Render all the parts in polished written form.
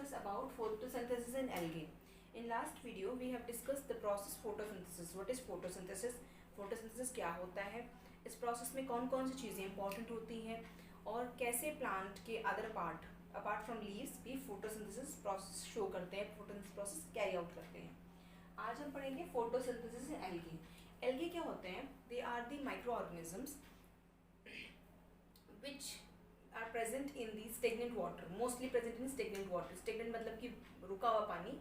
discuss about photosynthesis in algae. In last video we have discussed the process photosynthesis. What is photosynthesis? Photosynthesis क्या होता है, इस process में कौन कौन सी चीज़ें इंपॉर्टेंट होती हैं और कैसे प्लांट के other part apart from leaves भी फोटोसिंथेसिस प्रोसेस शो करते हैं, फोटोसिंथेसिस प्रोसेस कैरी आउट करते हैं. आज हम पढ़ेंगे फोटोसिंथेसिस इन एल्गी. एल्गी क्या होते हैं? They are the micro organisms which are present in the stagnant water, mostly present in stagnant water. Stagnant मतलब कि रुका हुआ पानी.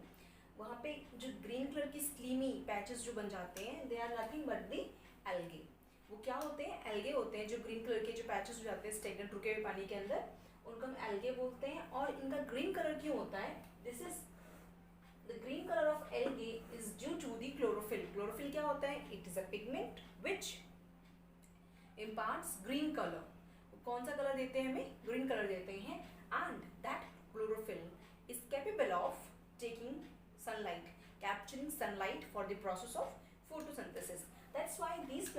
वहाँ पे जो ग्रीन कलर की स्लीमी पैचेस जो बन जाते हैं, they are nothing but the algae. वो क्या होते हैं? एल्गे होते हैं. जो ग्रीन कलर के जो पैचेस हो जाते हैं स्टेगनेंट रुके हुए पानी के अंदर, उनको हम एल्गे बोलते हैं. और इनका ग्रीन कलर क्यों होता है? This is the green colour of algae is due to the chlorophyll. Chlorophyll क्या होता है? It is a pigment which imparts green colour. कौन सा कलर देते हैं हमें? ग्रीन कलर देते हैं. And that chlorophyll is capable of taking sunlight, capturing sunlight for the process of photosynthesis. That's why these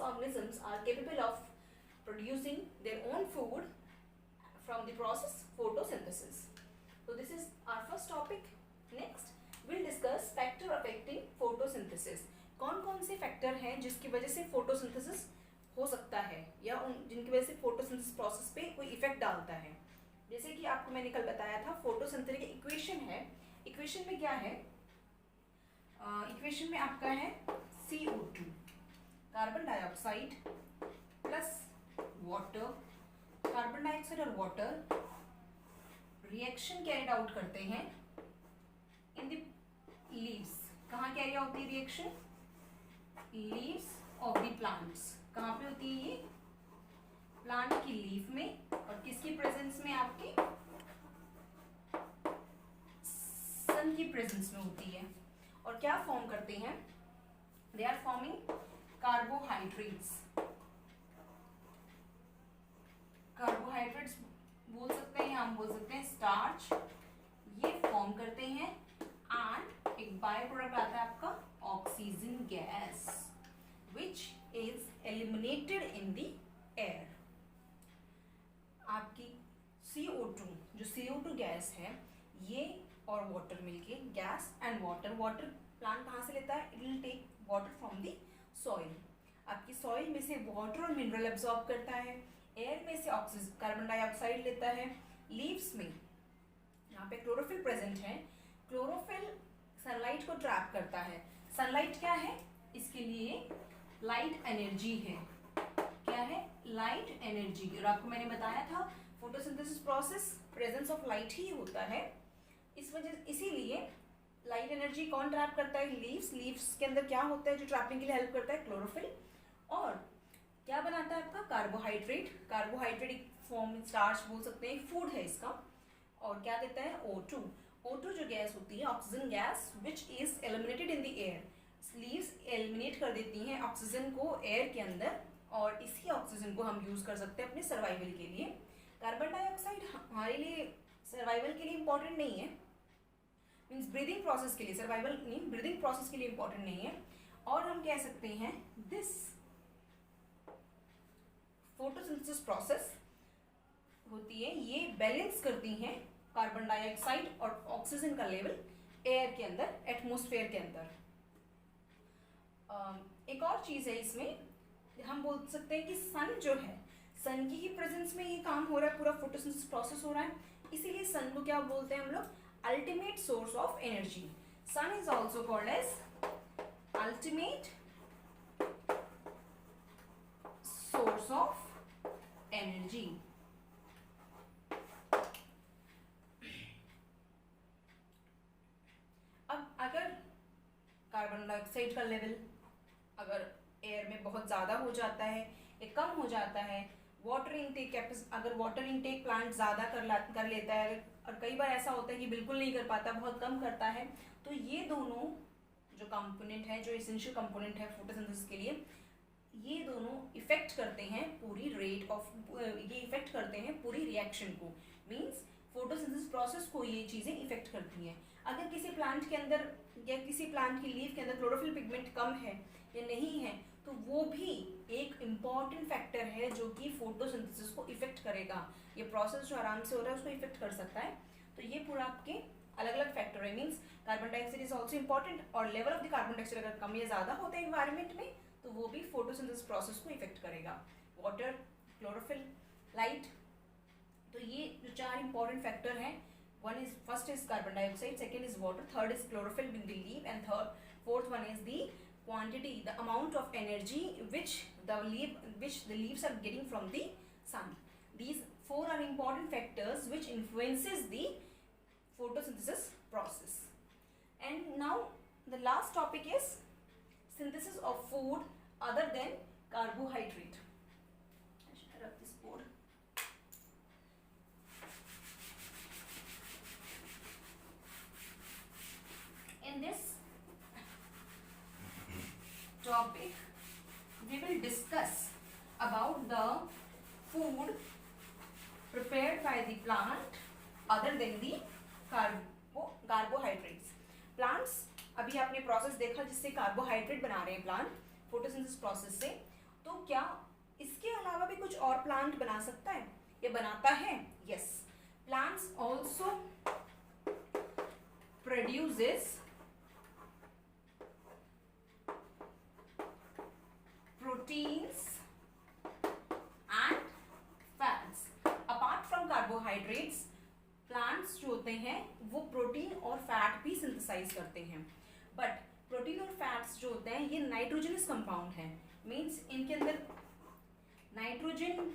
organisms are capable of producing their own food from the process photosynthesis. So this is our first topic. Next we'll discuss factor affecting photosynthesis. कौन कौन से factor हैं जिसकी वजह से photosynthesis हो सकता है या जिनकी वजह से फोटोसिंथेसिस प्रोसेस पे कोई इफेक्ट डालता है. जैसे कि आपको मैंने कल बताया था, फोटोसिंथेसिस की इक्वेशन है. इक्वेशन में क्या है? इक्वेशन में आपका है CO2, carbon dioxide plus water. Carbon dioxide और वाटर रिएक्शन कैरिड आउट करते हैं इन द लीव्स. कहाँ कैरी आउट होती है reaction? Leaves of the plants. कहाँ पे होती है ये? प्लांट की लीफ में. और किसकी प्रेजेंस में? आपके सन की प्रेजेंस में होती है. और क्या फॉर्म करते हैं? They are forming carbohydrates. Carbohydrates बोल सकते हैं, हम बोल सकते हैं स्टार्च. ये फॉर्म करते हैं एंड एक बाय प्रोडक्ट आता है आपका oxygen gas which is eliminated in the air. आपकी CO2 जो CO2 गैस है, ये और वाटर मिलके gas and water. Water plant कहाँ से लेता है? It will take water from the soil. आपकी सॉइल में से वाटर और मिनरल एब्जॉर्ब करता है. एयर में से ऑक्सीजन कार्बन डाइऑक्साइड लेता है. लीव्स में यहाँ पे क्लोरोफिल प्रेजेंट है. क्लोरोफिल सनलाइट को ट्रैप करता है. सनलाइट क्या है? इसके लिए लाइट एनर्जी है. क्या है? Light energy. और आपको मैंने बताया था photosynthesis process presence of light ही होता है. इसीलिए लाइट एनर्जी कौन ट्रैप करता है? लीव्स. लीव्स के अंदर क्या होता है जो ट्रैपिंग के लिए हेल्प करता है? क्लोरोफिल. और क्या बनाता है आपका? कार्बोहाइड्रेट. कार्बोहाइड्रेट एक फॉर्म स्टार्च बोल सकते हैं, फूड है इसका. और क्या देता है? O2. O2 जो गैस होती है oxygen gas which is eliminated in the air. Leaves eliminate कर देती हैं ऑक्सीजन को एयर के अंदर, और इसी ऑक्सीजन को हम यूज कर सकते हैं अपने सर्वाइवल के लिए. कार्बन डाइऑक्साइड हमारे लिए सर्वाइवल के लिए इंपॉर्टेंट नहीं है, मीन्स ब्रीदिंग प्रोसेस के लिए. सर्वाइवल नहीं, ब्रीदिंग प्रोसेस के लिए इंपॉर्टेंट नहीं है. और हम कह सकते हैं दिस फोटोसिंथेसिस प्रोसेस होती है, ये बैलेंस करती हैं कार्बन डाइऑक्साइड और ऑक्सीजन का लेवल एयर के अंदर, एटमॉस्फेयर के अंदर. एक और चीज है इसमें, हम बोल सकते हैं कि सन जो है, सन की ही प्रेजेंस में ये काम हो रहा है, पूरा फोटोसिंथेसिस प्रोसेस हो रहा है. इसीलिए सन को क्या बोलते हैं हम लोग? Ultimate source of energy. Sun is also called as ultimate source of energy. अब अगर कार्बन डाइऑक्साइड का लेवल अगर एयर में बहुत ज़्यादा हो जाता है या कम हो जाता है, वाटर इनटेक अगर वाटर इनटेक प्लांट ज़्यादा कर लेता है, और कई बार ऐसा होता है कि बिल्कुल नहीं कर पाता, बहुत कम करता है, तो ये दोनों जो कंपोनेंट है, जो एसेंशियल कंपोनेंट है फोटोसिंथेसिस के लिए, ये दोनों इफेक्ट करते हैं पूरी रेट ऑफ, ये इफेक्ट करते हैं पूरी रिएक्शन को. मीन्स फोटोसिंथेसिस प्रोसेस को ये चीज़ें इफेक्ट करती हैं. अगर किसी प्लांट के अंदर या किसी प्लांट की लीफ के अंदर क्लोरोफिल पिगमेंट कम है या नहीं है, तो वो भी एक इम्पॉर्टेंट फैक्टर है जो कि फोटोसिंथेसिस को इफेक्ट करेगा। ये प्रोसेस जो आराम से हो रहा है उसको इफेक्ट कर सकता है। तो ये पूरा आपके अलग अलग फैक्टर है। Means carbon dioxide is also important, और level of the carbon dioxide अगर कम या ज़्यादा होता है इन्वायरमेंट में तो वो भी फोटोसिंथेसिस प्रोसेस को इफेक्ट करेगा। वाटर, क्लोरोफिल, लाइट, तो ये जो चार इंपॉर्टेंट फैक्टर हैं, first is carbon dioxide, second is water, third is chlorophyll in the leaf, and fourth one is the quantity, the amount of energy which the leaves are getting from the sun. These four are important factors which influences the photosynthesis process. And now the last topic is synthesis of food other than carbohydrate. I should rub this board. In this topic we will discuss about the food prepared by the plant other than the carbohydrates. Plants, अभी आपने process देखा जिससे carbohydrate बना रहे हैं plant photosynthesis process से, तो क्या इसके अलावा भी कुछ और प्लांट बना सकता है या बनाता है? Yes, plants also produces proteins and fats. Apart from carbohydrates, plants जो होते हैं वो प्रोटीन और फैट भी सिंथेसाइज करते हैं। बट प्रोटीन और फैट्स जो होते हैं ये नाइट्रोजनस कंपाउंड हैं। मीन्स इनके अंदर नाइट्रोजन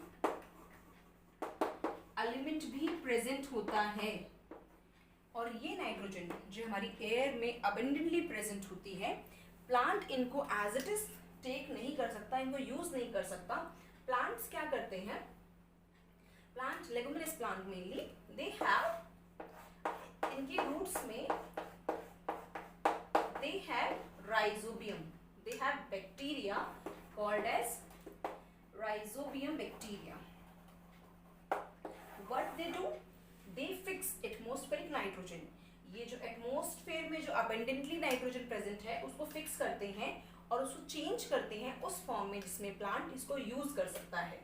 एलिमेंट भी प्रेजेंट होता है, और ये नाइट्रोजन जो हमारी एयर में अबंडेंटली प्रेजेंट होती है, प्लांट इनको एज इट इज टेक नहीं कर सकता, इनको यूज नहीं कर सकता। प्लांट्स क्या करते हैं? Plant, leguminous plant mainly, they have इनके रूट्स में they have rhizobium, they have bacteria called as rhizobium bacteria. What they do? They fix atmospheric nitrogen. ये जो एटमॉस्फेयर में जो अबंडेंटली नाइट्रोजन प्रेजेंट है उसको फिक्स करते हैं और उसको चेंज करते हैं उस फॉर्म में जिसमें प्लांट इसको यूज कर सकता है।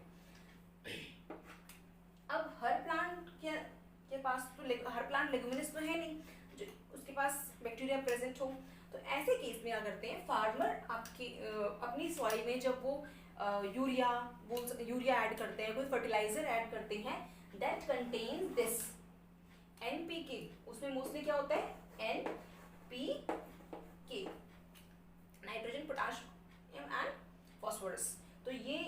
अब हर प्लांट के पास तो हर प्लांट लेगुमिनस तो है नहीं जो उसके पास बैक्टीरिया प्रेजेंट हो, तो ऐसे केस में क्या करते हैं फार्मर आपकी अपनी सॉइल में जब वो यूरिया ऐड करते हैं, कोई फर्टिलाइजर ऐड करते हैं दैट कंटेन्स दिस NPK, उसमें मोस्टली क्या होता है NPK, nitrogen, potassium and phosphorus. तो ये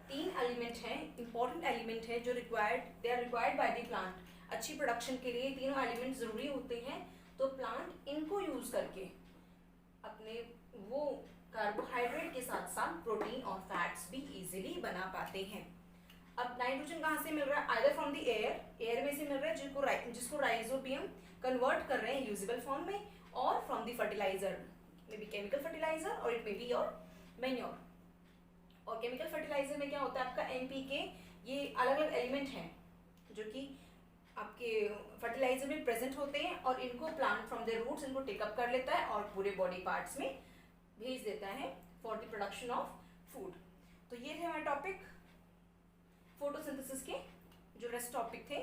तीन एलिमेंट हैं, इंपॉर्टेंट एलिमेंट हैं जो they are required by the plant. अच्छी प्रोडक्शन के लिए तीनों एलिमेंट जरूरी होते हैं, तो प्लांट इनको यूज करके अपने वो कार्बोहाइड्रेट के साथ साथ प्रोटीन और फैट्स भी इजीली बना पाते हैं। अब नाइट्रोजन कहाँ से मिल रहा है? आइदर फ्रॉम द एयर में से मिल रहा है जिसको राइजोबियम कन्वर्ट कर रहे हैं यूजेबल फॉर्म में, और from the fertiliser, may be chemical fertiliser और it may be your manure. और केमिकल फर्टिलाइजर में क्या होता है आपका NPK, ये अलग अलग एलिमेंट हैं जो कि आपके फर्टिलाइजर में प्रेजेंट होते हैं, और इनको प्लांट फ्रॉम द रूट्स इनको टेकअप कर लेता है और पूरे बॉडी पार्ट्स में भेज देता है for the production of food. तो ये थे हमारे टॉपिक फोटोसिंथेसिस के जो रेस्ट टॉपिक थे।